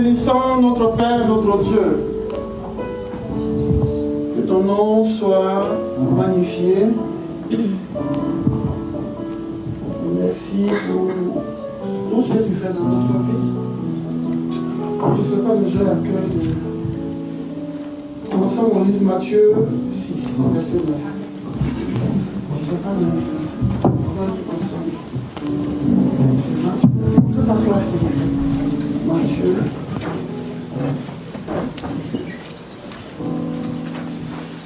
bénissons notre Père, notre Dieu. Que ton nom soit magnifié. Merci pour tout ce que tu fais dans notre vie. Je ne sais pas déjà l'accueil de... Commençons au livre Matthieu 6, verset 9. Je ne sais pas, mais on va lire ensemble. C'est Matthieu. Que ça soit fait. Matthieu.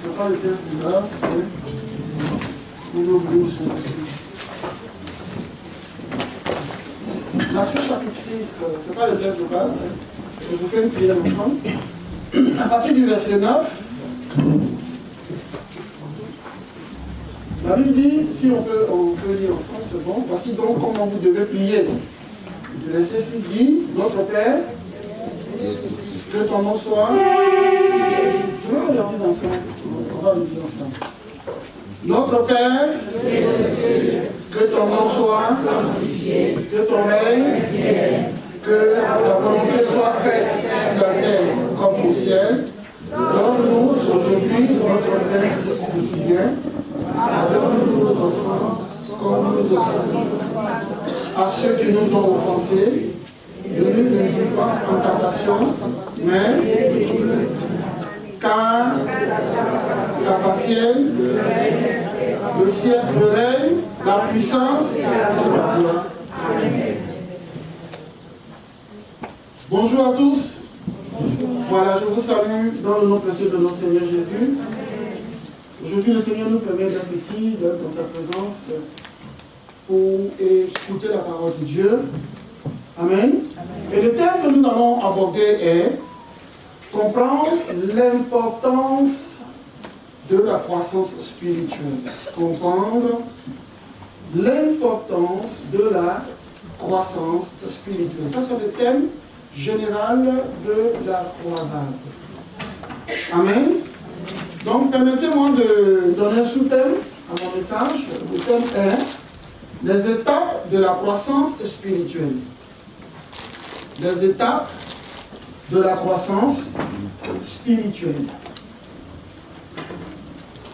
Ce n'est pas le texte de grâce, mais nous l'oublions sur Matthieu chapitre 6, ce n'est pas le texte de base, je vous fais une prière ensemble. À partir du verset 9, la Bible dit, si on peut lire ensemble, c'est bon. Voici donc comment vous devez prier. Le verset 6 dit, notre Père, que ton nom soit. Je vais le dire ensemble. On va le dire ensemble. Notre Père, que ton nom soit, que ton règne, que ta volonté soit faite sur la terre comme au ciel. Donne-nous aujourd'hui notre pain quotidien. Pardonne-nous nos offenses, comme nous aussi à ceux qui nous ont offensés. Ne nous induis pas en tentation, mais car t'appartiennent le siècle, le règne, la puissance et la gloire. Bonjour à tous. Voilà, je vous salue dans le nom précieux de notre Seigneur Jésus. Aujourd'hui, le Seigneur nous permet d'être ici, d'être dans sa présence, pour écouter la parole de Dieu. Amen. Et le thème que nous allons aborder est comprendre l'importance de la croissance spirituelle. Comprendre l'importance de la croissance spirituelle. Ça, c'est le thème général de la croisade. Amen. Donc, permettez-moi de donner un sous-thème à mon message. Le thème est les étapes de la croissance spirituelle. Les étapes de la croissance spirituelle.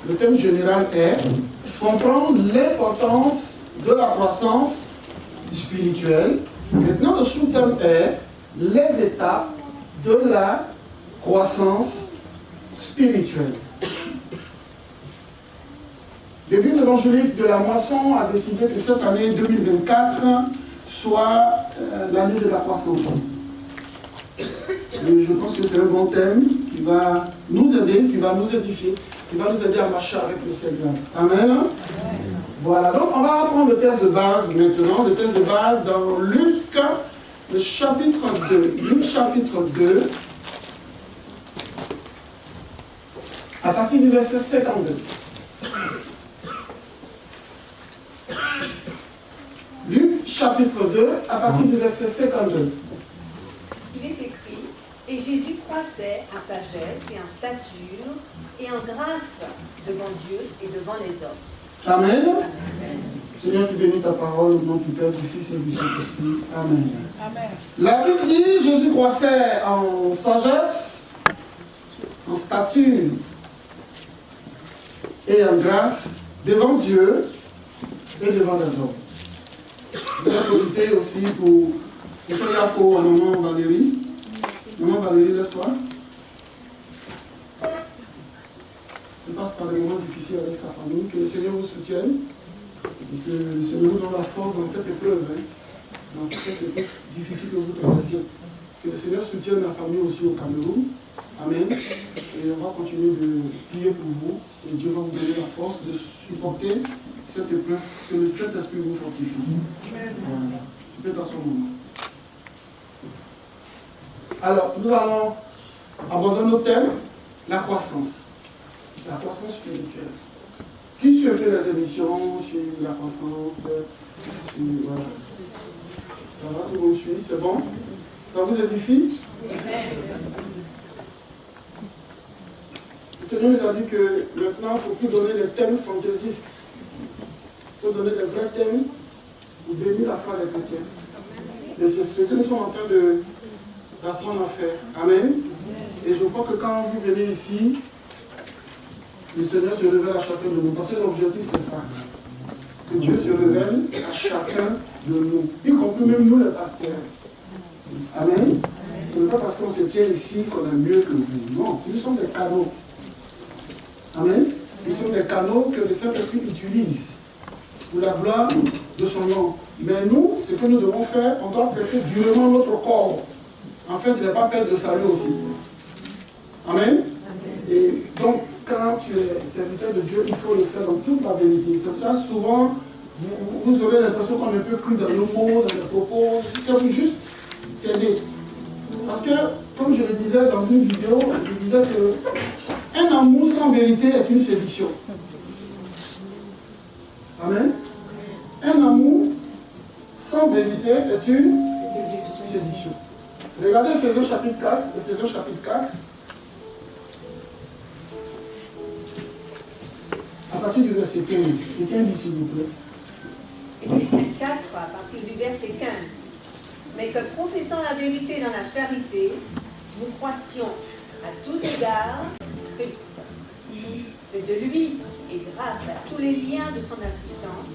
Le thème général est comprendre l'importance de la croissance spirituelle. Maintenant, le sous-thème est les étapes de la croissance spirituelle. L'Église évangélique de la Moisson a décidé que cette année 2024 soit l'année de la croissance. Et je pense que c'est un bon thème qui va nous aider, qui va nous édifier, qui va nous aider à marcher avec le Seigneur. Amen. Voilà, donc on va apprendre le texte de base maintenant, le texte de base dans Luc, le chapitre 2. Luc chapitre 2, à partir du verset 52. Luc chapitre 2, à partir du verset 52. Il est écrit, et Jésus croissait en sagesse et en stature et en grâce devant Dieu et devant les hommes. Amen. Amen. Seigneur, tu bénis ta parole au nom du Père, du Fils et du Saint-Esprit. Amen. Amen. La Bible dit, Jésus croissait en sagesse, en stature et en grâce devant Dieu et devant les hommes. Je vais profiter aussi pour faire pour maman Valérie. Maman Valérie, lève-toi. Je passe par des moments difficiles avec sa famille. Que le Seigneur vous soutienne et que le Seigneur vous donne la force dans cette épreuve, dans cette épreuve difficile que vous traversez. Que le Seigneur soutienne la famille aussi au Cameroun. Amen. Et on va continuer de prier pour vous. Et Dieu va vous donner la force de supporter cette épreuve. Que le Saint-Esprit vous fortifie. Voilà. Peut-être à son moment. Alors, nous allons aborder notre thème, la croissance. La croissance spirituelle. Qui suit les émissions sur la croissance voilà. Ça va, tout le monde suit, c'est bon? Ça vous édifie? Le Seigneur nous a dit que maintenant, il ne faut plus donner des thèmes fantaisistes. Il faut donner des vrais thèmes pour bénir la foi des chrétiens. Et c'est ce que nous sommes en train de d'apprendre à faire. Amen. Et je crois que quand vous venez ici, le Seigneur se révèle à chacun de nous. Parce que l'objectif, c'est ça. Que Dieu se révèle à chacun de nous, y compris même nous les pasteurs. Amen. Ce n'est pas parce qu'on se tient ici qu'on est mieux que vous. Non, nous sommes des canaux. Amen. Nous sommes des canaux que le Saint-Esprit utilise pour la gloire de son nom. Mais nous, ce que nous devons faire, on doit traiter durement notre corps, afin de ne pas perdre de salut aussi. Amen. Et donc, quand tu es serviteur de Dieu, il faut le faire dans toute la vérité. C'est pour ça, souvent, vous aurez l'impression qu'on est un peu cru dans nos mots, dans nos propos. C'est pour juste t'aider. Parce que, comme je le disais dans une vidéo, je disais que un amour sans vérité est une séduction. Amen. Un amour sans vérité est une séduction. Regardez Ephésiens chapitre 4. Ephésiens chapitre 4. À partir du verset 15. Quelqu'un dit s'il vous plaît. Ephésiens 4, à partir du verset 15. Mais que professant la vérité dans la charité, nous croissions à tous égards Christ. C'est de lui, et grâce à tous les liens de son assistance,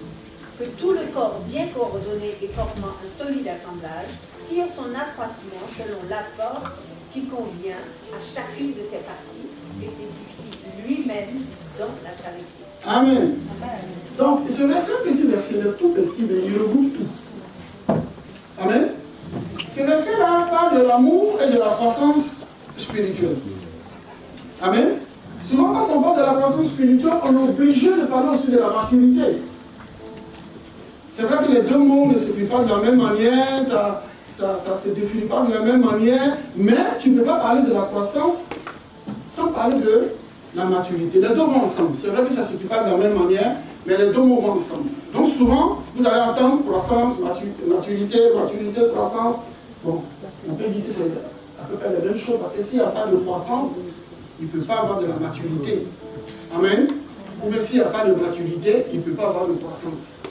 que tout le corps bien coordonné et formant un solide assemblage tire son accroissement selon la force qui convient à chacune de ses parties et s'édifie lui-même dans la charité. Amen. Donc, ce verset, petit verset, il est tout petit, mais il regroupe tout. Amen. Ce verset-là parle de l'amour et de la croissance spirituelle. Amen. Souvent, quand on parle de la croissance spirituelle, on est obligé de parler aussi de la maturité. C'est vrai que les deux mots ne s'écrivent pas de la même manière, ça ne se définit pas de la même manière, mais tu ne peux pas parler de la croissance sans parler de la maturité. Les deux vont ensemble. C'est vrai que ça ne s'écrit pas de la même manière, mais les deux mots vont ensemble. Donc souvent, vous allez entendre croissance, maturité, croissance. Bon, on peut dire que c'est à peu près la même chose, parce que s'il n'y a pas de croissance, il ne peut pas avoir de la maturité. Amen. Ou bien s'il n'y a pas de maturité, il ne peut pas avoir de croissance.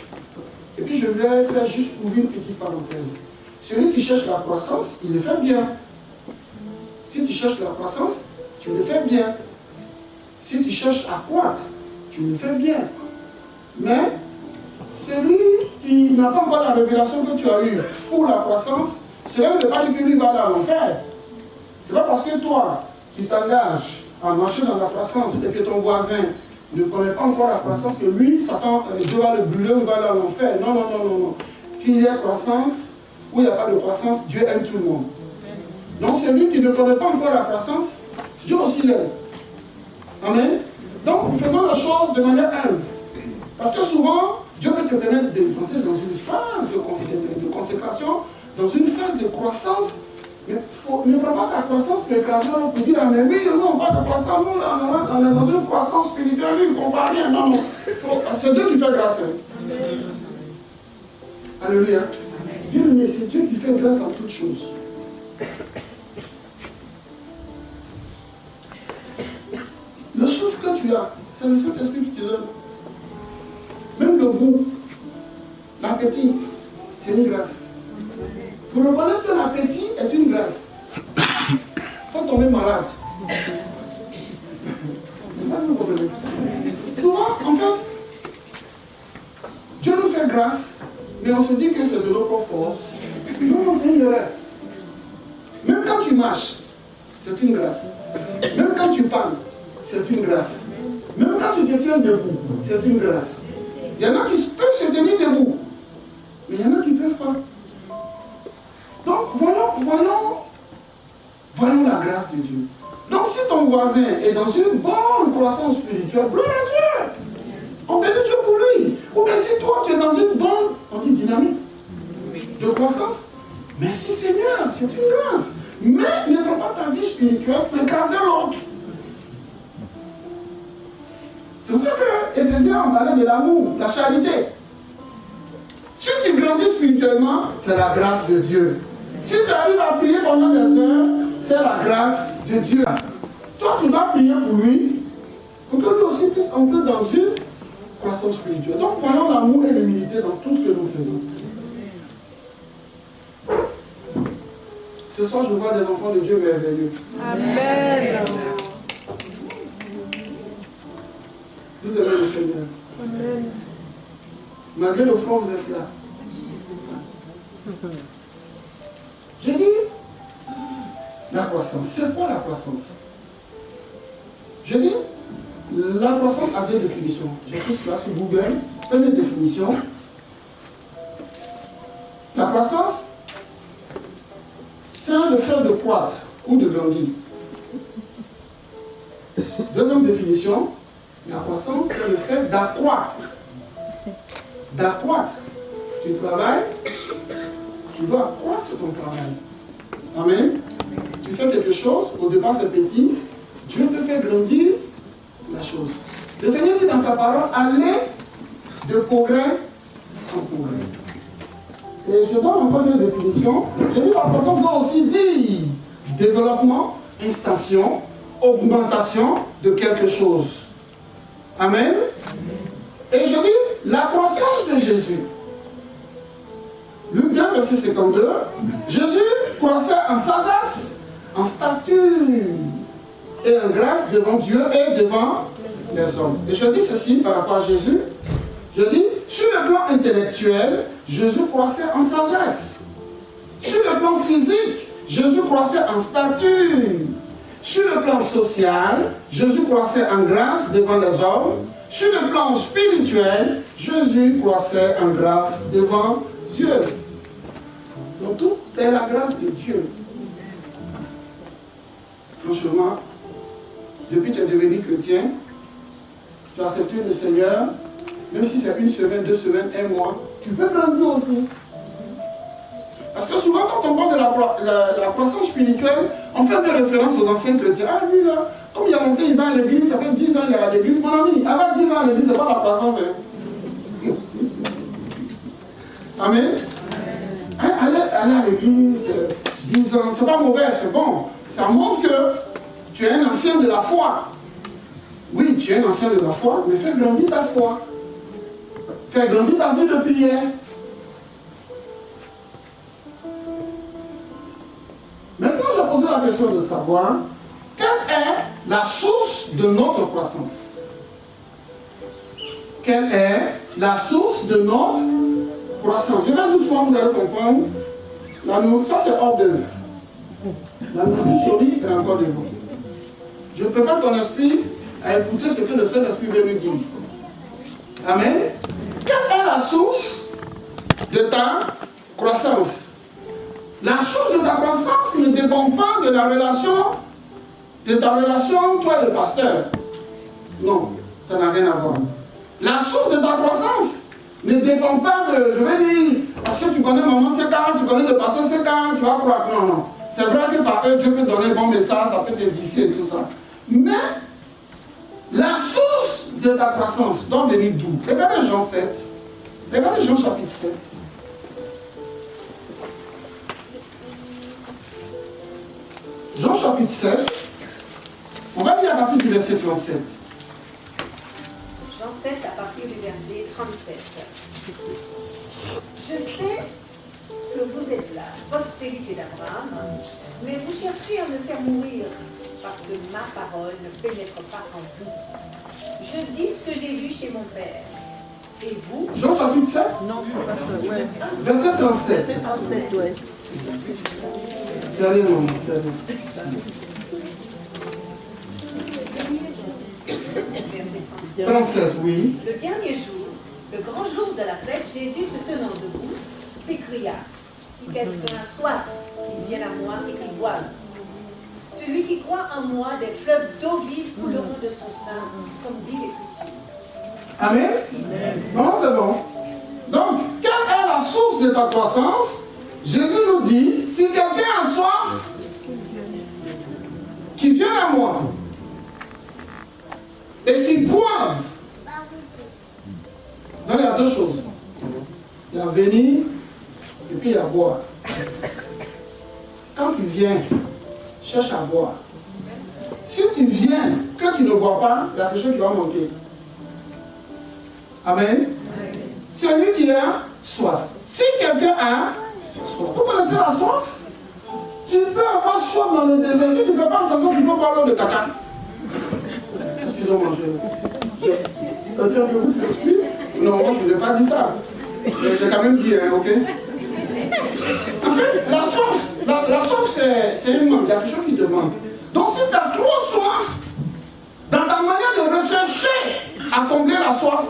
Et puis je vais faire juste ouvrir une petite parenthèse. Celui qui cherche la croissance, il le fait bien. Si tu cherches la croissance, tu le fais bien. Si tu cherches à croître, tu le fais bien. Mais celui qui n'a pas encore la révélation que tu as eue pour la croissance, cela ne veut pas dire que lui va aller à l'enfer. Ce n'est pas parce que toi, tu t'engages à marcher dans la croissance et que ton voisin ne connaît pas encore la croissance, que lui, Satan, Dieu va le brûler ou va aller à l'enfer. Non, non, non, non, non. Qu'il y ait croissance ou il n'y a pas de croissance, Dieu aime tout le monde. Donc celui qui ne connaît pas encore la croissance, Dieu aussi l'aime. Amen. Donc faisons la chose de manière humble. Parce que souvent, Dieu peut te permettre d'entrer dans une phase de consécration, dans une phase de croissance. Mais ne prends pas ta croissance pour écraser l'autre pour dire, ah, mais oui, non, pas de croissance, nous, on est dans une croissance spirituelle, il ne comprend rien. Non, non. C'est Dieu qui fait grâce. Alléluia. Dieu, mais c'est Dieu qui fait grâce en toutes choses. Le souffle que tu as, c'est le Saint-Esprit qui te donne. Même le goût, l'appétit, c'est une grâce. Pour reconnaître que l'appétit est une grâce, il faut tomber malade. Souvent, en fait, Dieu nous fait grâce, mais on se dit que c'est de notre force. Non, c'est une erreur. Même quand tu marches, c'est une grâce. Même quand tu parles, c'est une grâce. Même quand tu te tiens debout, c'est une grâce. Il y en a qui peuvent se tenir debout, mais il y en a qui ne peuvent pas. Donc, voyons la grâce de Dieu. Donc, si ton voisin est dans une bonne croissance spirituelle, gloire à Dieu. On bénit Dieu pour lui. Ou bien si toi, tu es dans une bonne, on dit dynamique, de croissance, merci Seigneur, c'est une grâce. Mais ne prends pas ta vie spirituelle pour écraser l'autre. C'est pour ça que Éphésiens en parlait de l'amour, la charité. Si tu grandis spirituellement, c'est la grâce de Dieu. Si tu arrives à prier pendant des heures, c'est la grâce de Dieu. Toi, tu dois prier pour lui, pour que lui aussi puisse entrer dans une croissance spirituelle. Donc, voyons l'amour et l'humilité dans tout ce que nous faisons. Ce soir, je vois des enfants de Dieu merveilleux. Amen. Vous aimez le Seigneur. Amen. Malgré le fond, vous êtes là. J'ai dit, la croissance. C'est quoi la croissance? J'ai dit, la croissance a deux définitions. J'ai pris cela sur Google. Première définition. La croissance, c'est le fait de croître ou de grandir. Deuxième définition, la croissance, c'est le fait d'accroître. D'accroître. Tu travailles, tu dois accroître ton travail. Amen. Tu fais quelque chose, au départ c'est petit, Dieu te fait grandir la chose. Le Seigneur dit dans sa parole, allez de progrès en progrès. Et je donne encore une définition. J'ai dit la croissance doit aussi dire développement, extension, augmentation de quelque chose. Amen. Et je dis la croissance de Jésus. Luc 2, verset 52. Jésus croissait en sagesse, en stature et en grâce devant Dieu et devant les hommes. Et je dis ceci par rapport à Jésus. Je dis, sur le plan intellectuel, Jésus croissait en sagesse. Sur le plan physique, Jésus croissait en stature. Sur le plan social, Jésus croissait en grâce devant les hommes. Sur le plan spirituel, Jésus croissait en grâce devant Dieu. Donc tout est la grâce de Dieu. Franchement, depuis que tu es devenu chrétien, tu as accepté le Seigneur, même si c'est une semaine, 2 semaines, 1 mois, tu peux grandir aussi. Parce que souvent, quand on parle de la croissance spirituelle, on fait des références aux anciens chrétiens. Ah, lui là, comme il a monté, il va à l'église, ça fait 10 ans qu'il est à l'église. Mon ami, avant 10 ans à l'église, c'est pas la croissance. Hein? Amen. Hein, aller à l'église, 10 ans, c'est pas mauvais, c'est bon. Ça montre que tu es un ancien de la foi. Oui, tu es un ancien de la foi, mais fais grandir ta foi. Fais grandir ta vie de prière. Maintenant, je pose la question de savoir quelle est la source de notre croissance. Quelle est la source de notre croissance? Je vais doucement, vous allez comprendre. Ça, c'est hors d'œuvre. La nourriture solide est encore devant. Je prépare ton esprit à écouter ce que le Saint-Esprit veut nous dire. Amen. Quelle est la source de ta croissance? La source de ta croissance ne dépend pas de la relation, de ta relation, toi et le pasteur. Non, ça n'a rien à voir. La source de ta croissance ne dépend pas de, je vais dire, parce que tu connais maman, c'est quand, tu connais le pasteur, c'est quand, tu vas croire. Non, non. C'est vrai que par eux, Dieu peut donner un bon message, ça peut t'édifier et tout ça. Mais, la source de ta croissance doit venir d'où? Regardez Jean 7. Regardez Jean chapitre 7. Jean chapitre 7. On va lire à partir du verset 37. Jean 7 à partir du verset 37. Je sais que vous êtes la postérité d'Abraham, mais vous cherchez à me faire mourir parce que ma parole ne pénètre pas en vous. Je dis ce que j'ai vu chez mon père. Et vous? Jean chapitre 7? Non, c'est pas ça, ouais. Verset 37. Verset 37, ouais. Salut, maman, salut. Verset 37, oui. Le dernier jour, le grand jour de la fête, Jésus se tenant debout, s'écria, si quelqu'un a soif, qu'il vienne à moi et qu'il boive. Celui qui croit en moi, des fleuves d'eau vive couleront de son sein, comme dit l'Écriture. Amen. Non, c'est bon. Donc, quelle est la source de ta croissance? Jésus nous dit, si quelqu'un a soif, qu'il vienne à moi et qu'il boive. Donc, il y a deux choses. Il y a venir et puis il y a boire. Quand tu viens, cherche à boire. Si tu viens, que tu ne bois pas, il y a quelque chose qui va manquer. Amen. C'est lui qui a soif. Si quelqu'un a soif, vous connaissez la soif? Tu peux avoir soif dans le désert. Si tu ne fais pas attention, tu peux boire l'eau de caca. Excusez-moi, quelqu'un peut vous expliquer? Non, moi je ne vais pas dire ça. Mais j'ai quand même dit, hein, ok? En fait, la soif c'est une manque, il y a quelque chose qui te manque. Donc si tu as trop soif, dans ta manière de rechercher à combler la soif,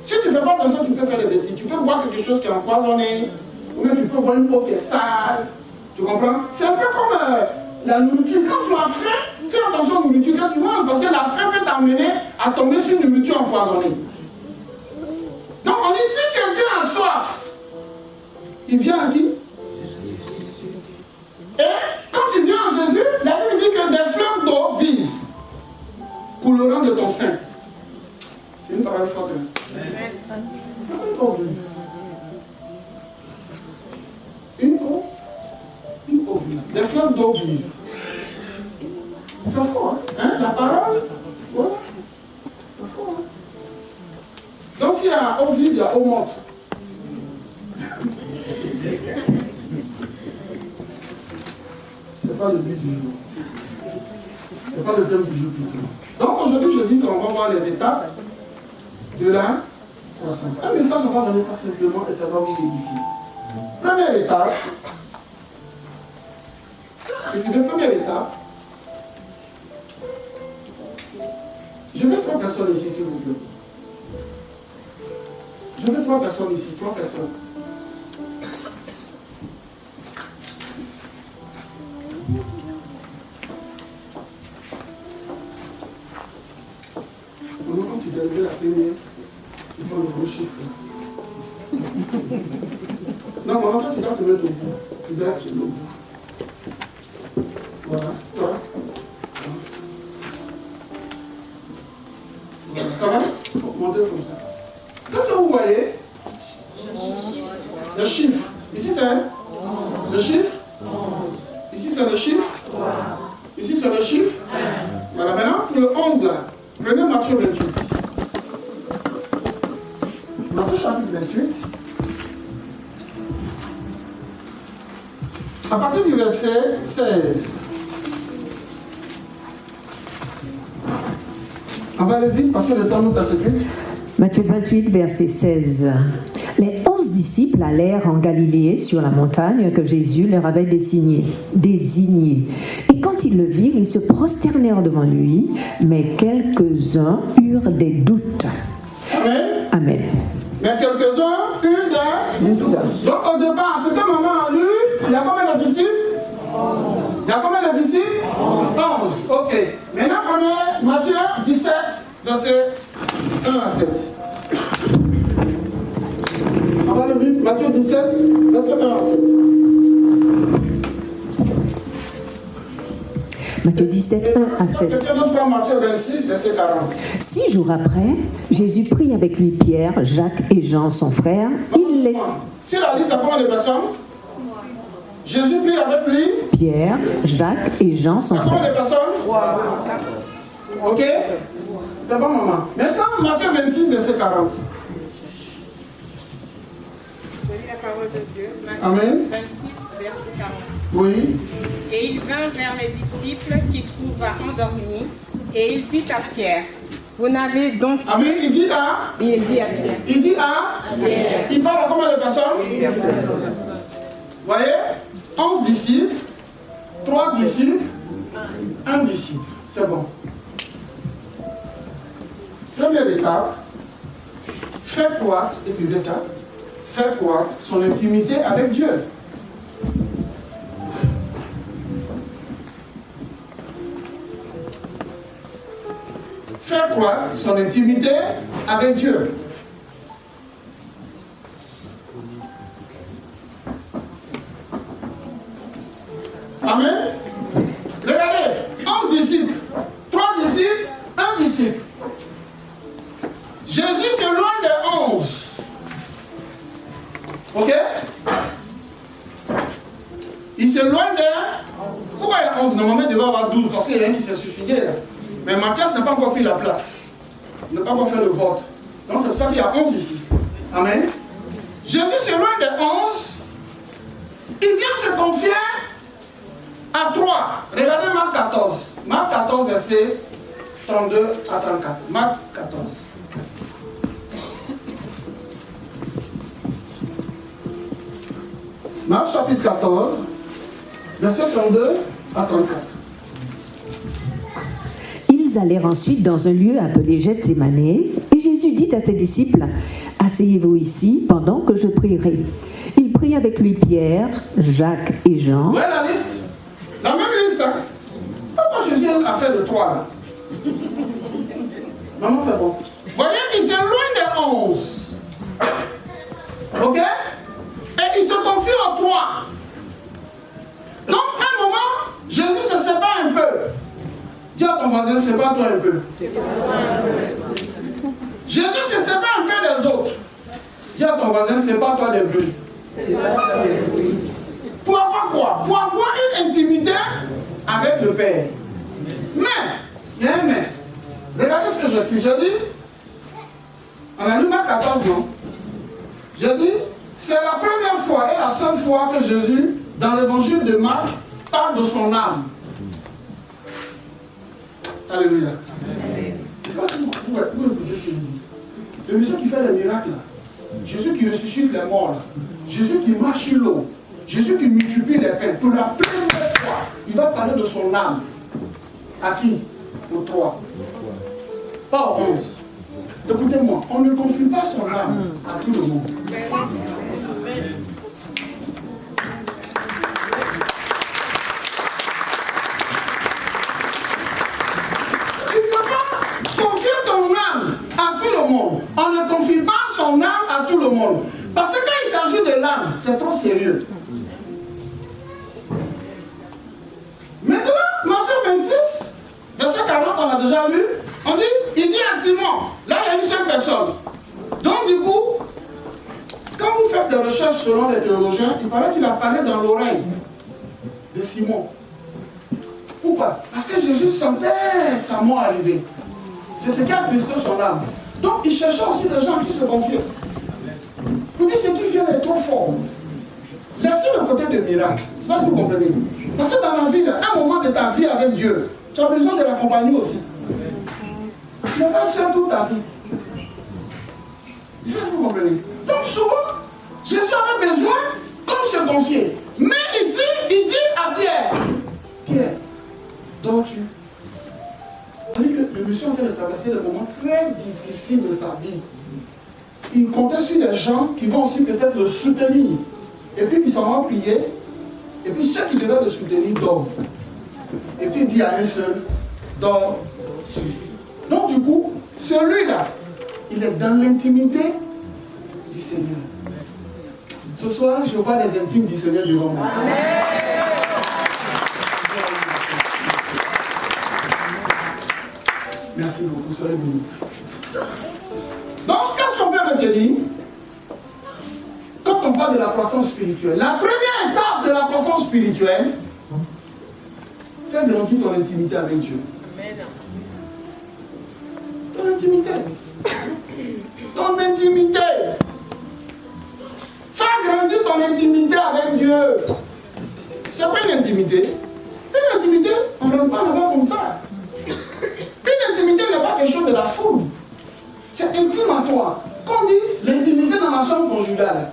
si tu ne fais pas attention, tu peux faire des bêtises. Tu peux boire quelque chose qui est empoisonné, ou même tu peux boire une eau qui est sale. Tu comprends? C'est un peu comme la nourriture. Quand tu as faim, fais attention aux nourritures que tu manges, parce que la faim peut t'amener à tomber sur une nourriture empoisonnée. Donc on dit, si quelqu'un a soif, il vient à qui? Et quand tu viens à Jésus, la Bible dit que des fleuves d'eau vives couleront de ton sein. C'est une parole forte. C'est une eau vive. Une eau vive. Des fleuves d'eau vive. C'est fort, hein? La parole, ouais. C'est fort, hein? Donc s'il y a eau vive, il y a eau morte. C'est pas le but du jour. C'est pas le thème du jour plutôt. Donc aujourd'hui, je dis qu'on va voir les étapes de la croissance. Un message, on va donner ça simplement et ça va vous édifier. Première étape. Première étape. Je veux 3 personnes ici, s'il vous plaît. Je veux 3 personnes ici, 3 personnes. Quand tu dois lever la première, tu prends le gros chiffre. Non, maman, toi, tu dois te mettre au bout. Tu dois être au bout. Voilà, toi. Voilà, ça va? Montez comme ça. Qu'est-ce que vous voyez? Le chiffre. Ici, c'est le chiffre. Ici, c'est le chiffre. Ici, c'est le chiffre. Voilà, maintenant, pour le 11, là. Prenez Matthieu 28. Matthieu chapitre 28. À partir du verset 16. On va aller vite parce que le temps nous passe vite. Matthieu 28, verset 16. Les 11 disciples allèrent en Galilée sur la montagne que Jésus leur avait désignée. Et quand ils le virent, ils se prosternèrent devant lui, mais quelques-uns eurent des doutes. Amen. Amen. Mais quelques-uns eurent des doutes. Donc au départ, ce que maman a lu, il y a combien de disciples? Il y a combien de disciples? 11. Ok. Maintenant prenez Matthieu 17, verset 1 à 7. On va le vite. Matthieu 17, verset 1 à 7. Matthieu 17, 1 à 7. Quelqu'un d'autre prend Matthieu 26, verset 40. 6 jours après, Jésus prit avec lui Pierre, Jacques et Jean, son frère. Il les... Si la liste a combien de personnes? Jésus prit avec lui Pierre, Jacques et Jean, son combien frère. de personnes? Ok? C'est bon, maman. Maintenant, Matthieu 26, verset 40. Je lis la parole de Dieu. Matthieu Amen. 26, verset 40. Oui. Et il vint vers les disciples qu'il trouva endormis, et il dit à Pierre, vous n'avez donc... Amen. Il dit à? Il dit à Pierre. Il dit à? Pierre. Il parle à combien de personnes? Vous voyez? 11 disciples, 3 disciples, 1 disciple. C'est bon. Première étape, faire croître, et puis de ça, faire croître son intimité avec Dieu. Faire croître son intimité avec Dieu. Amen. Regardez, 11 disciples, 3 disciples, 1 disciple. Jésus s'éloigne des 11. Ok? Il s'éloigne des... Pourquoi il y a 11? Normalement, il devait y avoir 12 parce qu'il y a un qui s'est suicidé là. Mais Matthias n'a pas encore pris la place. Il n'a pas encore fait le vote. Donc c'est pour ça qu'il y a 11 ici. Amen. Jésus s'éloigne des 11. Il vient se confier à 3 pourquoi? Regardez Marc 14. Marc 14, verset 32 à 34. Marc 14. Marc chapitre 14, verset 32 à 34. Ils allèrent ensuite dans un lieu appelé Gethsémane, et Jésus dit à ses disciples, « Asseyez-vous ici pendant que je prierai. » Il prit avec lui Pierre, Jacques et Jean. Vous voyez la liste? La même liste, hein? Pourquoi Jésus a fait le 3 là? Non, c'est bon. Vous voyez, il s'est loin des 11. Ok? Et il se confie aux 3. Donc, à un moment, Jésus se sépare un peu. Dis à ton voisin, sépare-toi un peu. Jésus se sépare un peu des autres. Dis à ton voisin, sépare-toi des bleus. Pour avoir quoi? Pour avoir une intimité avec le Père. Mais, il y a un mais. Regardez ce que je dis. Je dis, on a lu Marc 14, non? Je dis, c'est la première fois et la seule fois que Jésus, dans l'évangile de Marc, parle de son âme. Alléluia. C'est pas que vous écoutez ce qu'il dit. Le monsieur qui fait les miracles, là. Jésus qui ressuscite les morts, là. Jésus qui marche sur l'eau. Jésus qui multiplie les pains. Pour la première fois, il va parler de son âme. À qui? Aux 3. Pas aux 11. Écoutez-moi, on ne confie pas son âme à tout le monde. Tu ne peux pas confier ton âme à tout le monde. On ne confie pas son âme à tout le monde. Parce que quand il s'agit de l'âme, c'est trop sérieux. Maintenant, Matthieu 26, verset 40, on a déjà lu. On dit, il dit à Simon, là il y a une seule personne. Donc du coup, quand vous faites des recherches selon les théologiens, il paraît qu'il a parlé dans l'oreille de Simon. Pourquoi? Parce que Jésus sentait sa mort arriver. C'est ce qui a brisé son âme. Donc il cherchait aussi des gens qui se confiaient. Pour dire ce qui vient est trop fort. Laissez le côté de miracle. C'est pas ce que vous comprenez. Parce que dans la vie, à un moment de ta vie avec Dieu, tu as besoin de l'accompagner aussi. Tu n'es pas seul toute ta vie. Je sais pas si vous comprenez. Donc souvent, Jésus avait besoin qu'on se confie. Mais ici, il dit à Pierre, Pierre, dors-tu? C'est-à-dire que le monsieur est en train de traverser des moments très difficiles de sa vie. Il comptait sur des gens qui vont aussi peut-être le soutenir. Et puis ils s'en vont prier. Et puis ceux qui devaient le soutenir dorment. Et puis il dit à un seul, dors-tu. Donc du coup, celui-là, il est dans l'intimité du Seigneur. Ce soir, je vois les intimes du Seigneur devant moi. Merci beaucoup, soyez bénis. Donc, qu'est-ce qu'on peut retenir quand on parle de la croissance spirituelle? La première étape de la croissance spirituelle, fais grandir ton intimité avec Dieu. Ton intimité. Ton intimité. Fais grandir ton intimité avec Dieu. C'est quoi une intimité? Une intimité, on ne rentre pas là-bas comme ça. Une intimité n'est pas quelque chose de la foule. C'est intime à toi. Quand on dit l'intimité dans la chambre conjugale,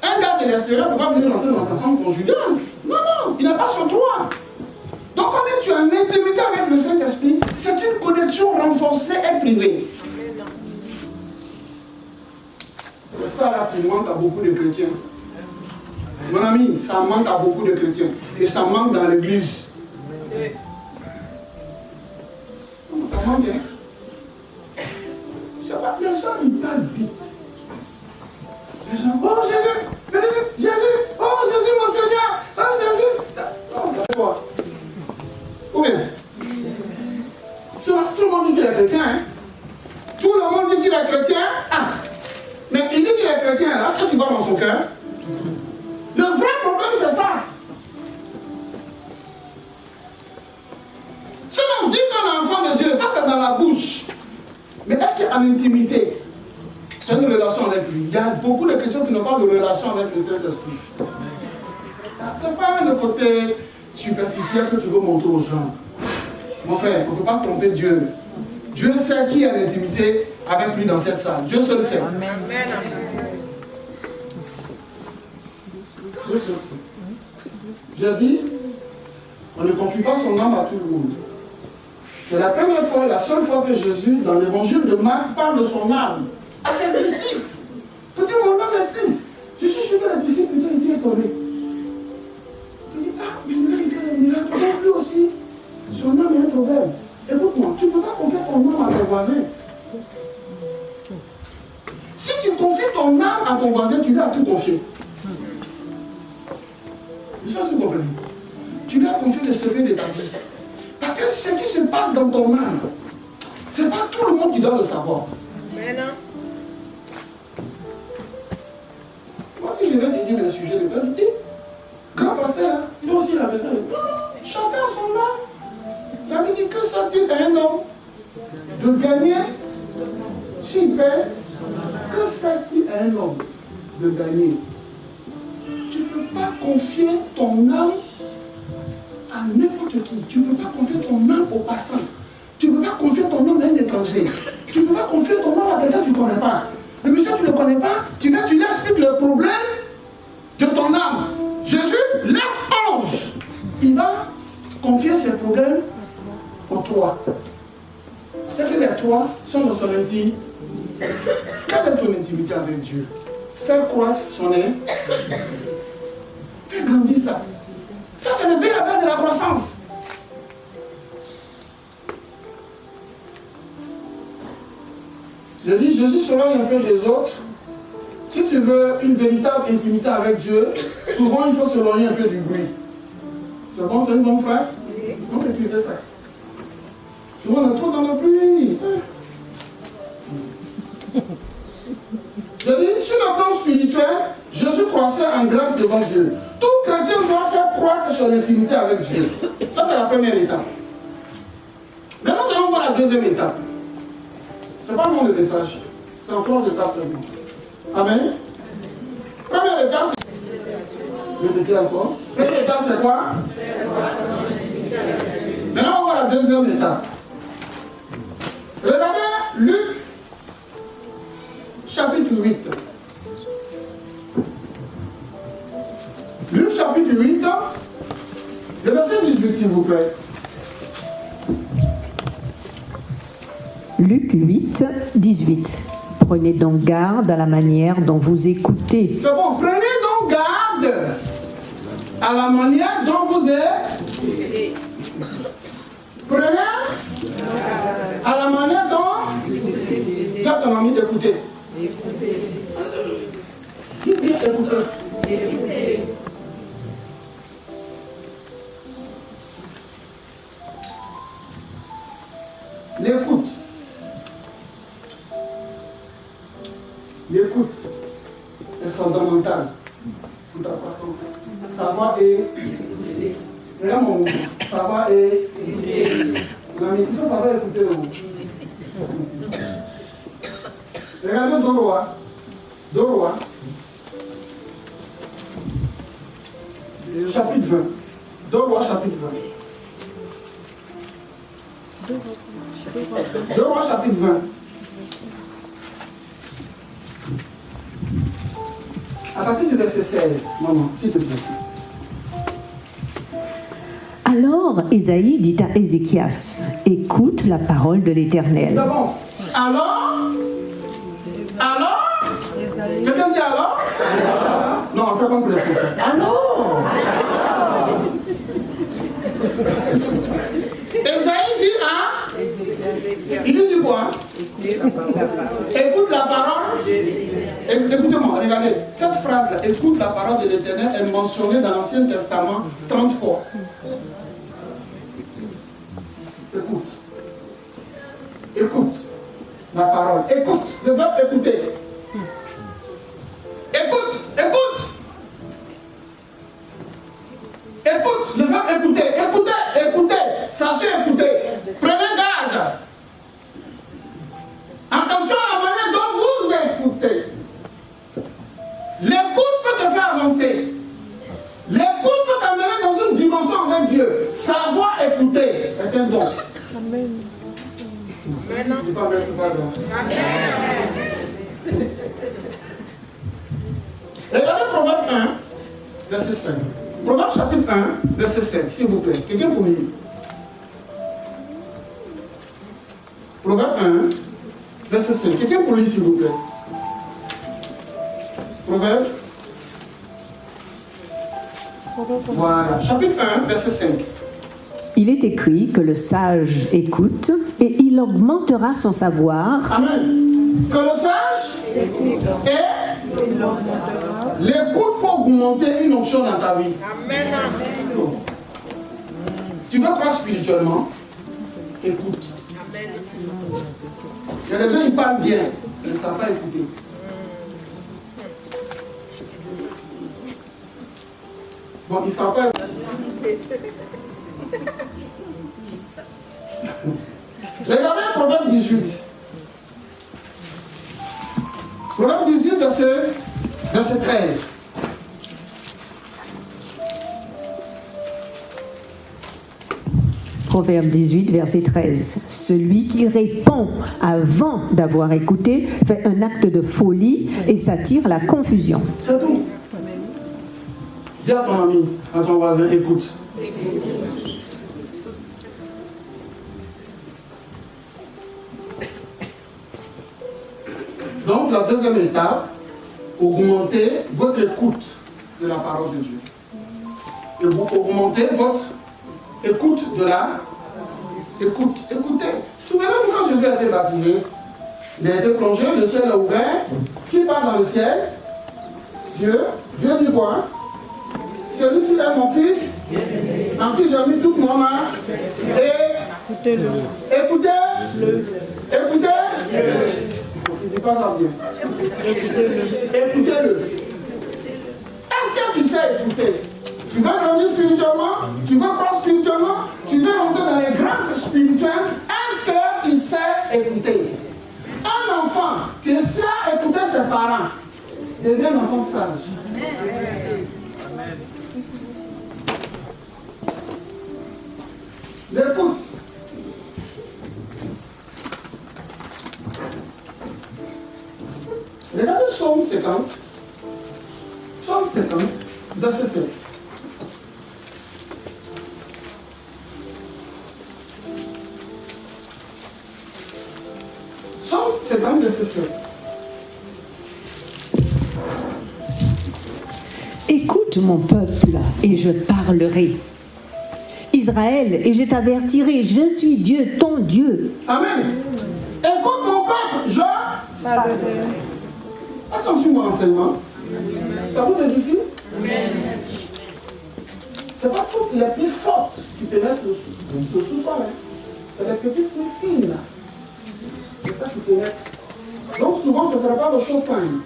un gars de l'extérieur ne peut pas venir rentrer dans ta chambre conjugale. Non, non, il n'a pas ce droit. Donc quand tu as une intimité avec le Saint-Esprit, c'est une connexion renforcée et privée. C'est ça là qui manque à beaucoup de chrétiens. Mon ami, ça manque à beaucoup de chrétiens. Et ça manque dans l'église. Ça manque, hein? C'est pas que les gens ils parlent vite. Les gens, oh Jésus, Jésus, oh Jésus mon Seigneur, oh Jésus. Non, ça fait quoi? Ou bien, tout le monde dit qu'il est chrétien, hein? Tout le monde dit qu'il est chrétien. Ah, mais il dit qu'il est chrétien, là, est-ce que tu vois dans son cœur? Le vrai problème, c'est ça. Si on dit qu'on est enfant de Dieu, ça c'est dans la bouche. Mais est-ce qu'en intimité, tu as une relation avec lui? Il y a beaucoup de chrétiens qui n'ont pas de relation avec le Saint-Esprit. C'est pas le côté superficielle que tu veux montrer aux gens. Mon frère, on ne peut pas tromper Dieu. Dieu sait qui a l'intimité avec lui dans cette salle. Dieu seul sait. Amen. Dieu seul sait. Je dis, on ne confie pas son âme à tout le monde. C'est la première fois, la seule fois que Jésus, dans l'évangile de Marc, parle de son âme à ses disciples. Peut-être mon âme est triste. Je suis sûr que les disciples étaient étonnés. Il dit, ah, mais là, il fait des miracles. Donc lui aussi, son âme est un problème. Écoute-moi, tu ne peux pas confier ton âme à ton voisin. Si tu confies ton âme à ton voisin, tu lui as tout confié. Je sais pas si vous comprenez. Tu lui as confié le secret de ta vie. Parce que ce qui se passe dans ton âme, ce n'est pas tout le monde qui doit le savoir. Mais non. Moi, si je vais te dire le sujet de Dieu, je dis, grand pasteur, lui aussi il avait ça. Chacun a son âme. Il avait dit que ça-t-il à un homme de gagner s'il perd? Que ça-t-il à un homme de gagner? Tu ne peux pas confier ton âme à n'importe qui. Tu ne peux pas confier ton âme au passant. Tu ne peux pas confier ton âme à un étranger. Tu ne peux pas confier ton âme à quelqu'un que tu ne connais pas. Le monsieur, tu ne le connais pas, tu lui expliques le problème de ton âme. Jésus laisse 11. Il va confier ses problèmes aux trois. C'est que les trois sont dans son intimité. Quelle est ton intimité avec Dieu? Faire croître son âme. Faire grandir ça. Ça, c'est le bien de la croissance. Je dis, Jésus s'éloigne un peu des autres. Si tu veux une véritable intimité avec Dieu, souvent il faut s'éloigner un peu du bruit. C'est bon, c'est une bonne phrase? On peut écrire ça. Souvent on est trop dans le bruit. Je dis, sur le plan spirituel, Jésus croissait en grâce devant Dieu. Tout chrétien doit faire croître son intimité avec Dieu. Ça, c'est la première étape. Maintenant, nous allons voir la deuxième étape. Ce n'est pas le nom de message. C'est en 3 étapes seulement. Amen. Première étape, je vais te dire encore. Première étape, c'est quoi? Maintenant, on va voir la deuxième étape. Regardez Luc, chapitre 8. Luc, chapitre 8, le verset 18, s'il vous plaît. Luc 8, 18. Prenez donc garde à la manière dont vous écoutez. C'est bon, prenez donc garde à la manière dont vous êtes. Prenez à la manière dont tu as ton ami d'écouter. Qui dit écouter? L'écoute. L'écoute est fondamentale pour ta croissance. Savoir et écouter. Regarde mon mouvement. Savoir et écouter. Mon ami, il faut savoir écouter. Regardez Doroa. Doroa. Chapitre 20. Doroa, chapitre 20. Doroa, chapitre 20. À partir du verset 16, maman, s'il te plaît. Alors Ésaïe dit à Ézéchias, écoute la parole de l'Éternel. C'est bon. Alors, quelqu'un dit alors? Non, on fait comme pour les Français. Alors. Ésaïe dit hein? Il dit quoi? Écoute la parole. Écoutez-moi, regardez. Cette phrase-là, écoute la parole de l'Éternel, est mentionnée dans l'Ancien Testament 30 fois. Écoute. Écoute la parole. Écoute. Le verbe écouter. Écoute. Écoute. Écoute. Le verbe écouter. Écoutez. Écoutez. Sachez écouter. Prenez garde. Attention à la manière dont vous écoutez. L'écoute peut te faire avancer. L'écoute peut t'amener dans une dimension avec Amen. C'est pas grave, c'est pas grave. Regardez Proverbe 1, verset 5. Proverbe chapitre 1, verset 5, s'il vous plaît. Quelqu'un pour me lire. Proverbe 1, verset 5. Quelqu'un pour lire, s'il vous plaît. Proverbe. Voilà. Chapitre 1, verset 5. Il est écrit que le sage écoute et il augmentera son savoir. Amen. Que le sage et l'écoute pour augmenter une onction dans ta vie. Amen. Tu veux croire spirituellement? Écoute. Amen. Il y a des gens qui parlent bien, mais ils ne savent pas écouter. Bon, ils ne savent pas écouter. Regardez Proverbe 18. Proverbe 18, verset 13. Proverbe 18, verset 13. Celui qui répond avant d'avoir écouté fait un acte de folie et s'attire la confusion. C'est tout. Dis à ton ami, à ton voisin, écoute. Donc, la deuxième étape, augmentez votre écoute de la parole de Dieu. Et vous augmentez votre écoute de la écoute. Écoutez. Souvenez-vous quand Jésus a été baptisé, il a été plongé, le ciel est ouvert. Qui part dans le ciel? Dieu. Dieu dit quoi? Celui-ci est mon fils, en qui j'ai mis toute mon âme. Et Écoutez-le. écoutez-le. Écoutez-le. Tu ne dis pas ça bien. Écoutez-le. Est-ce que tu sais écouter? Tu veux grandir spirituellement? Tu veux croire spirituellement? Tu veux rentrer dans les grâces spirituelles? Est-ce que tu sais écouter? Un enfant qui sait écouter ses parents devient un enfant sage. L'écoute. Regardez Psaume 50. Psaume 50, verset 7. Psaume 50, verset 7. Écoute mon peuple et je parlerai. Israël, et je t'avertirai, je suis Dieu, ton Dieu. Amen. Écoute mon peuple, je Parlerai. Est-ce que vous mon enseignement? Ça vous édifie? Ce n'est pas toutes les plus fortes qui pénètrent le sous-sol. Hein. C'est les petites plus fines. Là. C'est ça qui pénètre. Donc souvent, ce ne sera pas le short time.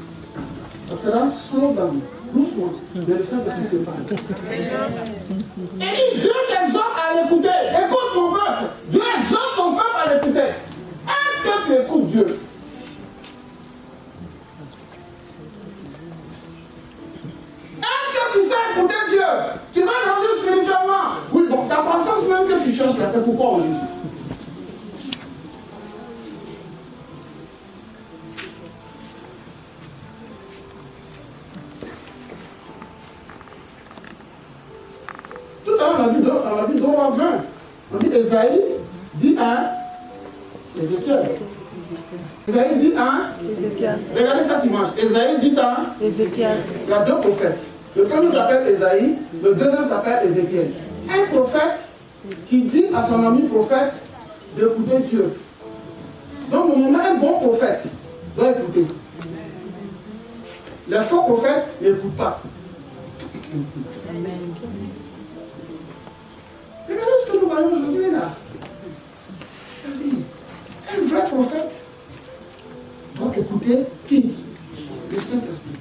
Ce sera slow down, doucement. Mais le Saint-Esprit te parle. Et Dieu t'exhorte à l'écouter. Écoute mon peuple. Dieu exhorte son peuple à l'écouter. Est-ce que tu écoutes Dieu? Est-ce que tu sais écouter Dieu? Tu vas grandir spirituellement. Oui, bon, ta croissance même que tu cherches là, c'est pourquoi au juste. Tout à l'heure, on a vu dans Roi 20. On dit Esaïe dit à Ézéchiel. Esaïe dit à Ézéchias. Regardez cette image. Esaïe dit à Ézéchias. Il y a deux prophètes. Le premier s'appelle Esaïe, le deuxième s'appelle Ézéchiel. Un prophète qui dit à son ami prophète d'écouter Dieu. Donc, au moment un bon prophète doit écouter. Les faux prophètes n'écoutent pas. Regardez ce que nous voyons aujourd'hui là. Un vrai prophète doit écouter qui? Le Saint-Esprit.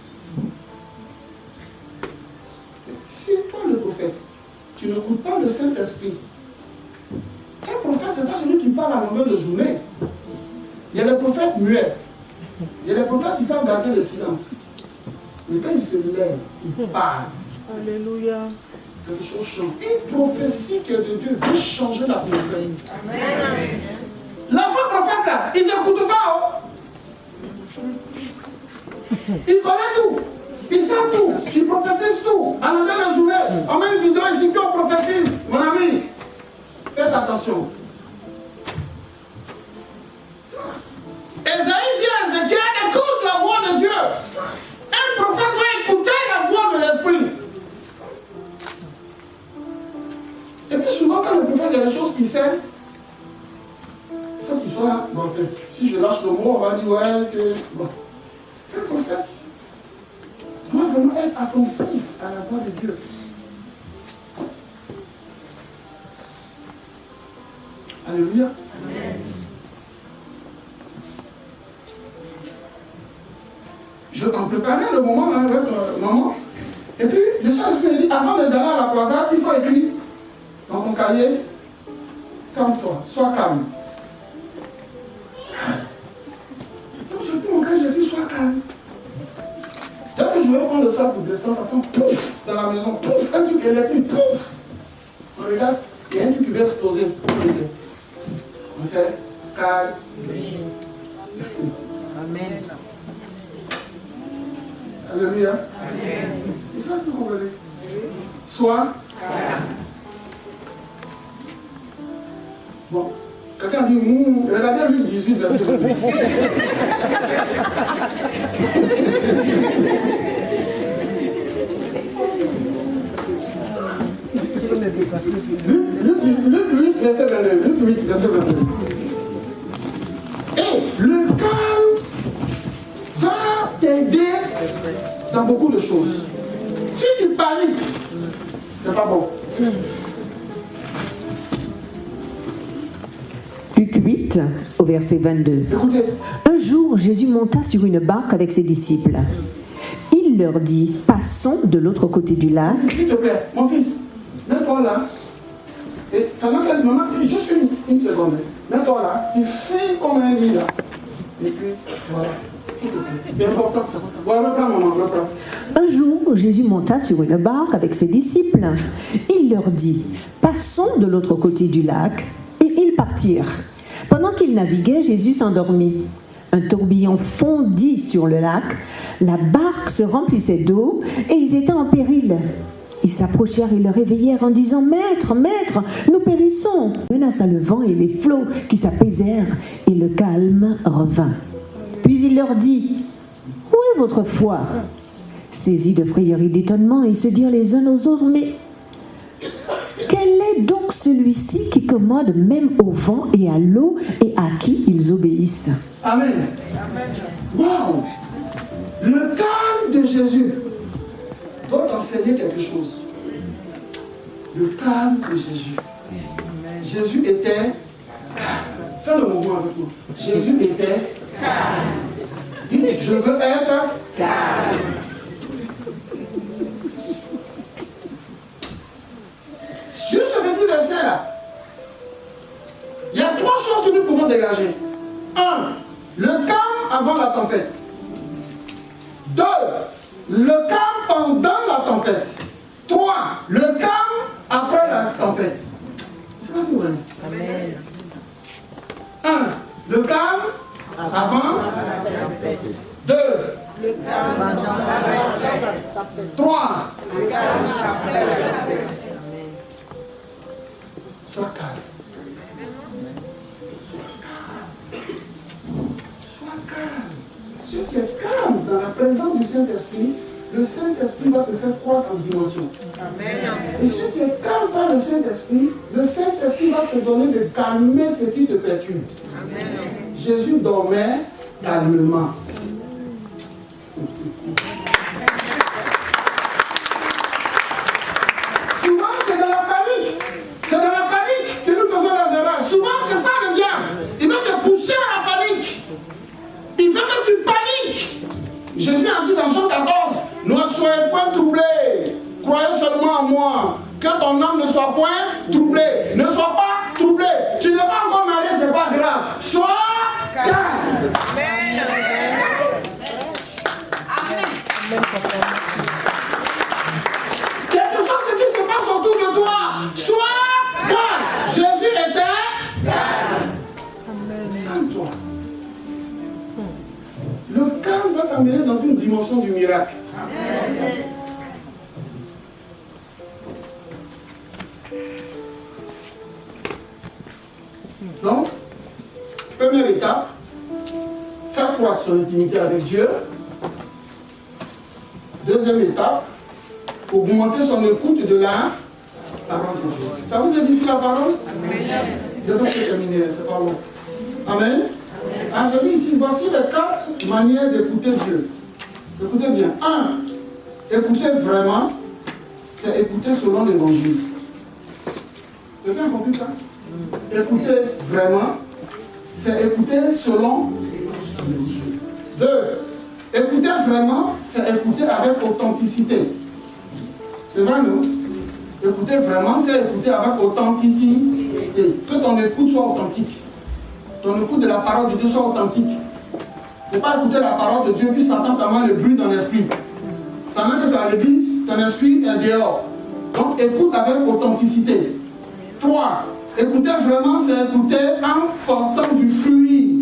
Si toi le prophète, tu n'écoutes pas le Saint-Esprit, un prophète, ce n'est pas celui qui parle à longueur de journée. Il y a des prophètes muets. Il y a des prophètes qui savent garder le silence. Mais quand ils se lèvent, ils parlent. Alléluia. quelque chose change. Une prophétie qui est de Dieu veut changer l'atmosphère. L'enfant prophète là, il n'écoute pas. Il connaît tout. Il sait tout. Il prophétise tout. À l'endroit de la journée, on met une vidéo ici qu'on prophétise. Mon ami, faites attention. Esaïe dit à Ézéchiel, écoute la voix de Dieu. Un prophète va écouter la voix de l'esprit. Et puis souvent, quand le prophète, il y a des choses qu'il sait, il faut qu'il soit, bon, en fait, si je lâche le mot, on va dire, ouais, que, bon. Un prophète doit vraiment être attentif à la voix de Dieu. Alléluia. Amen. Je t'en préparais le moment là, avec maman. Et puis, le Saint-Esprit dit, avant de d'aller à la croisade, il faut écrire dans ton cahier, calme-toi, sois calme. Donc j'ai pris mon cahier, j'ai dit, sois calme. Dès que je vais prendre le sac pour descendre, attends, pouf, dans la maison, pouf, un truc électrique, pouf. On regarde, il y a un truc qui va exploser. On sait, calme. Amen. Alléluia. Amen. Et ça, c'est vous comprenez. Sois calme. Bon, quelqu'un dit, regardez Luc 18, verset 28. Luc 8, verset 29. Luc 8, verset 29. Et le calme va t'aider dans beaucoup de choses. Si tu paniques, c'est pas bon. Luc 8, au verset 22. Écoutez. Un jour, Jésus monta sur une barque avec ses disciples. Il leur dit, passons de l'autre côté du lac. S'il te plaît, mon fils, mets-toi là. Et pendant qu'elle maman, juste une seconde. Mets-toi là, tu files comme un lit là. Et puis, voilà. S'il te plaît. C'est important ça. Voilà, reprends maman, reprends. Un jour, Jésus monta sur une barque avec ses disciples. Il leur dit, passons de l'autre côté du lac. Et ils partirent. Pendant qu'ils naviguaient, Jésus s'endormit. Un tourbillon fondit sur le lac. La barque se remplissait d'eau et ils étaient en péril. Ils s'approchèrent et le réveillèrent en disant, Maître, Maître, nous périssons. Menaça le vent et les flots qui s'apaisèrent et le calme revint. Puis il leur dit, où est votre foi? Saisis de frayeur et d'étonnement, ils se dirent les uns aux autres, mais quel est donc celui-ci qui commande même au vent et à l'eau et à qui ils obéissent? Amen. Waouh! Le calme de Jésus doit t'enseigner quelque chose. Le calme de Jésus. Jésus était calme. Fais le mouvement avec nous. Jésus était calme. Dis, je veux être calme. Juste ce petit verset là. Il y a trois choses que nous pouvons dégager. 1. Le calme avant la tempête. 2. Le calme pendant la tempête. 3. Le calme après la tempête. C'est pas ce que vous voyez. Amen. 1. Le calme avant la tempête. 2. Le calme pendant la tempête. 3. Le calme après la tempête. Sois calme. Sois calme. Si tu es calme dans la présence du Saint-Esprit, le Saint-Esprit va te faire croître en dimension. Amen. Et si tu es calme par le Saint-Esprit va te donner de calmer ce qui te perturbe. Amen. Jésus dormait calmement. Souvent, c'est dans la panique. C'est dans la panique que nous faisons les erreurs. Souvent, c'est ça le diable. Il va te pousser à la panique. Il veut que tu paniques. Jésus a dit dans Jean 14, ne soyez point troublés. Croyez seulement en moi. Que ton âme ne soit point troublée. Ne sois pas troublé. Tu n'es pas encore marié, c'est pas grave. Sois calme. Amen. Quelque chose ce qui se passe autour dimension du miracle. Donc, première étape, faire croître son intimité avec Dieu. Deuxième étape, augmenter son écoute de la parole de Dieu. Ça vous édifie la parole? Je dois terminer, c'est pas long. Amen. Ah, je dis ici, voici les 4 manières d'écouter Dieu. Écoutez bien. 1. Écouter vraiment, c'est écouter selon l'évangile. Vous avez bien compris ça? Écouter vraiment, c'est écouter selon l'évangile. 2. Écouter vraiment, c'est écouter avec authenticité. C'est vrai, non? Écouter vraiment, c'est écouter avec authenticité. Que ton écoute soit authentique. Ton écoute de la parole de Dieu soit authentique. Il ne faut pas écouter la parole de Dieu puis s'entendre comment le bruit dans l'esprit. Pendant que tu es à l'église, ton esprit est dehors. Donc écoute avec authenticité. 3. Écouter vraiment, c'est écouter en portant du fruit.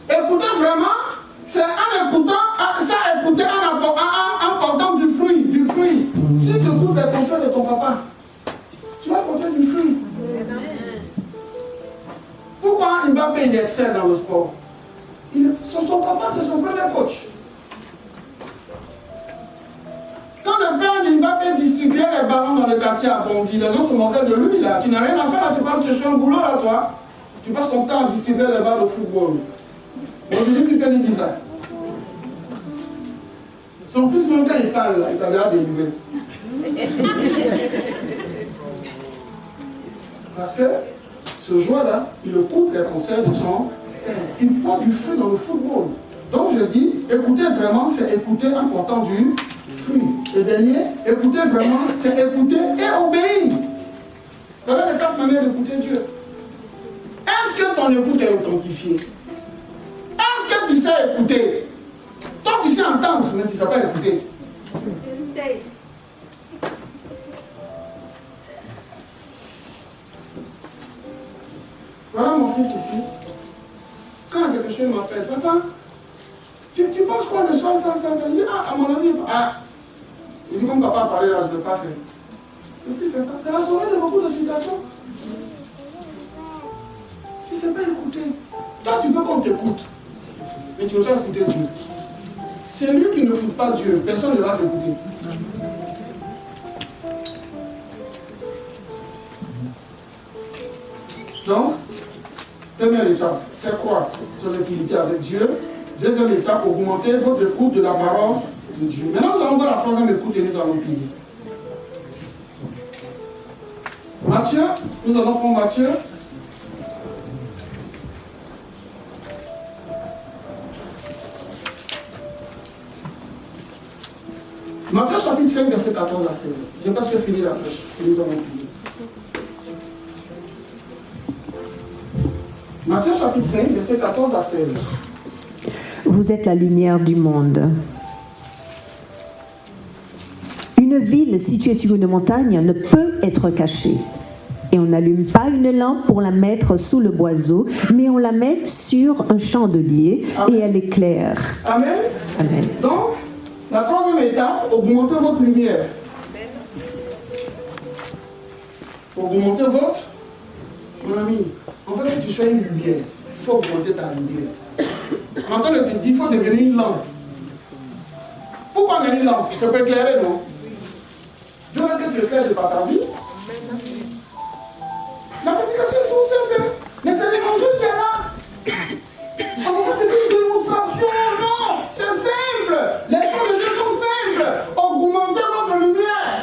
Écouter vraiment, c'est en écoutant, ça écouter en portant du fruit. Si tu écoutes les conseils de ton papa, tu vas porter du fruit. Pourquoi Mbappé il excelle dans le sport? Son papa est son premier coach. Quand le père de Mbappé distribuait les ballons dans le quartier à Bondy, les gens se moquaient de lui là. Tu n'as rien à faire là, tu vas chercher un boulot là toi. Tu passes ton temps à distribuer les balles au football. Aujourd'hui, tu peux lui dire ça. Son fils, même quand il parle, là, il t'a déjà délivré. Parce que ce joueur-là, il écoute les conseils de son père. Il prend du fruit dans le football. Donc je dis, écouter vraiment, c'est écouter en portant du fruit. Et dernier, écouter vraiment, c'est écouter et obéir. Voilà les 4 manières d'écouter Dieu. Est-ce que ton écoute est authentifiée? Est-ce que tu sais écouter? Toi, tu sais entendre, mais tu ne sais pas écouter. Voilà mon fils ici. Quand quelque chose m'appelle, papa, tu penses quoi de ça? Il dit, à mon avis, il dit, comme papa a parlé là, je ne vais pas faire. Et tu fais pas. C'est la soirée de beaucoup de situations. Tu ne sais pas écouter. Toi, tu veux qu'on t'écoute. Mais tu ne veux pas écouter Dieu. C'est lui qui n'écoute pas Dieu. Personne ne va t'écouter. Donc, première étape, faire croître son intimité avec Dieu. Deuxième étape, augmenter votre écoute de la parole de Dieu. Maintenant, nous allons voir la troisième écoute et nous allons prier. Matthieu, nous allons prendre Matthieu. Matthieu chapitre 5, verset 14 à 16. J'ai presque fini la prêche et nous allons prier. Matthieu chapitre 5, verset 14 à 16. Vous êtes la lumière du monde. Une ville située sur une montagne ne peut être cachée. Et on n'allume pas une lampe pour la mettre sous le boiseau, mais on la met sur un chandelier et elle éclaire. Amen. Amen. Donc, la troisième étape, augmenter votre lumière. Augmenter votre... Mon ami, en fait, que tu sois une lumière, il faut augmenter ta lumière. On entend le dire, il faut devenir une lampe. Pourquoi on a une lampe? Ça peut éclairer, non? Dieu veut que tu éclaires par ta vie. La prédication est tout simple, mais c'est l'évangile qui est là. On ne va pas te dire une démonstration, non, c'est simple. Les choses de Dieu sont simples. Augmentez votre lumière.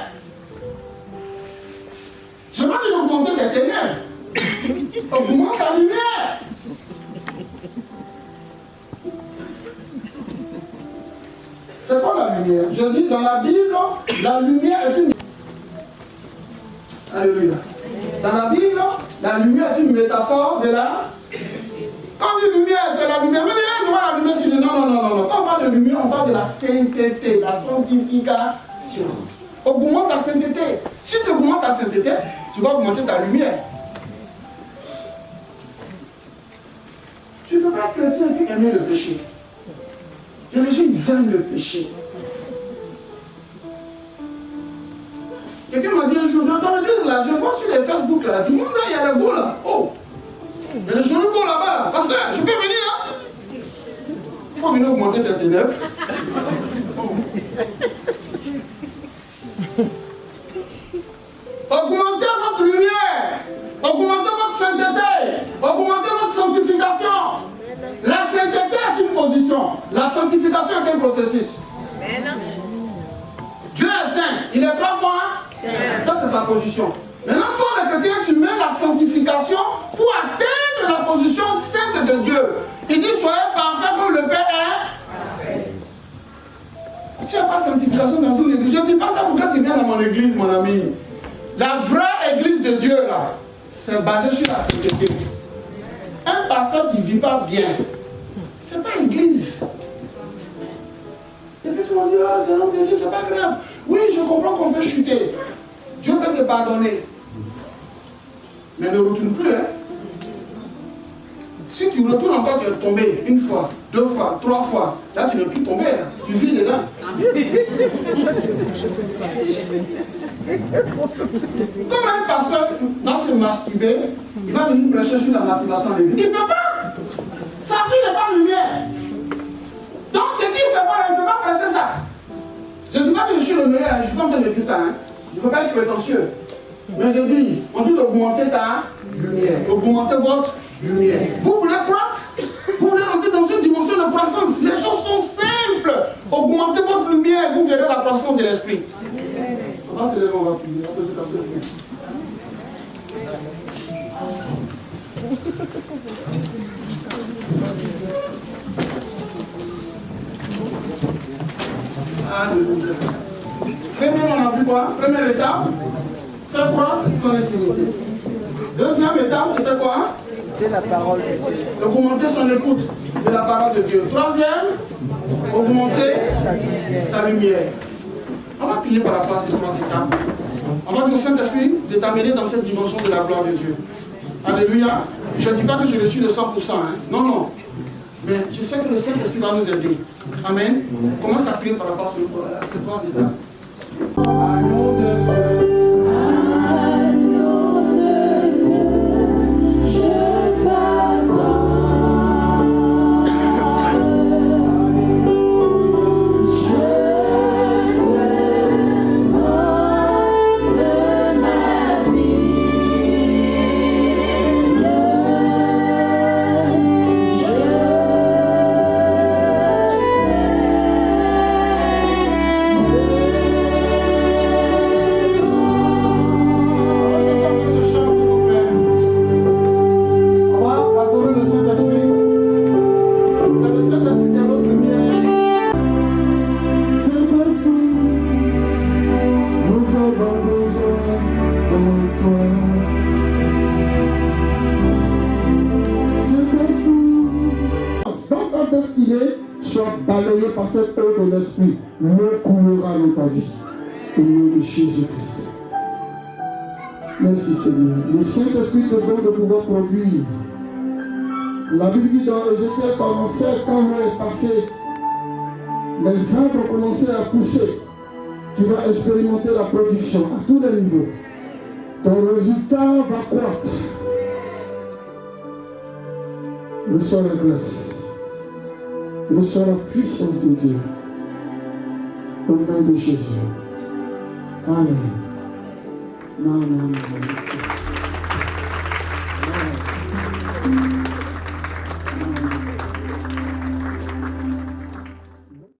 Je ne vais pas dire augmenter tes ténèbres. Augmente ta lumière. C'est quoi la lumière? Je dis dans la Bible, la lumière est une... Alléluia. Dans la Bible, la lumière est une métaphore de la... Quand on dit lumière, c'est la lumière. Mais je vois la lumière sur le... Non. Quand on parle de lumière, on parle de la sainteté, la sanctification. Augmente ta sainteté. Si tu augmentes ta sainteté, tu vas augmenter ta lumière. Tu peux peux pas être chrétien et puis aimer le péché. Et les gens, ils aiment le péché. Quelqu'un m'a dit un jour, dans l'église là, je vois sur les Facebook là, tout le monde là, il y a le beau là. Oh, il y a le joli beau là-bas là. Pasteur, je peux venir là? Il faut venir augmenter tes ténèbres. Augmentez votre lumière. Augmentez votre sainteté. Augmentez votre sanctification. La sainteté est une position. La sanctification est un processus. Amen. Dieu est saint. Il est trois fois. Ça, c'est sa position. Maintenant, toi, le chrétien, tu mets la sanctification pour atteindre la position sainte de Dieu. Il dit, soyez parfaits comme le Père est parfait. S'il n'y a pas de sanctification dans une église, je ne dis pas ça pour que tu viennes dans mon église, mon ami. La vraie église de Dieu, là, c'est basé sur la sainteté. Un pasteur qui ne vit pas bien, ce n'est pas une église. Et puis tout le monde dit, oh, c'est l'homme de Dieu, c'est pas grave. Oui, je comprends qu'on peut chuter. Dieu peut te pardonner. Mais ne retourne plus, hein. Si tu retournes encore, tu es tombé une fois, deux fois, trois fois. Là, tu ne peux plus tomber. Hein. Tu vis dedans. Comme un pasteur va se masturber, il va venir prêcher sur la masturbation de l'église. Il ne peut pas. Sa vie n'est pas lumière. Donc, ce qu'il ne fait pas, il ne peut pas prêcher ça. Je ne dis pas que je suis le meilleur, je ne suis pas en train de dire ça. Hein. Il ne faut pas être prétentieux. Mais je dis, on dit d'augmenter ta lumière, d'augmenter votre lumière. Vous voulez croître? Vous voulez rentrer dans une dimension de croissance? Les choses sont simples. Augmentez votre lumière, vous verrez la croissance de l'esprit. On va se lever, on va prier. On va se casser le feu. Alléluia. Premièrement, on a vu quoi? Première étape, faire croître son intimité. Deuxième étape, c'était quoi? C'est la parole de Dieu. Augmenter son écoute de la parole de Dieu. Troisième, augmenter sa lumière. On va prier par rapport à ces trois étapes. On va dire au Saint-Esprit de t'amener dans cette dimension de la gloire de Dieu. Alléluia. Je ne dis pas que je le suis de 100%. Hein. Non, non. Mais je sais que le Saint-Esprit va nous aider. Amen. Commence à prier par rapport à ces trois étapes. Agneau de Dieu. Par cette eau de l'esprit, l'eau coulera dans ta vie. Au nom de Jésus-Christ. Merci Seigneur. Le Saint-Esprit te donne de pouvoir produire. La Bible dit dans Ézéchiel 47, quand l'eau est passée, les arbres ont commencé à pousser. Tu vas expérimenter la production à tous les niveaux. Ton résultat va croître. Reçois la grâce. Reçois la puissance de Dieu. Au nom de Jésus. Amen. Non, non, non, merci. Amen.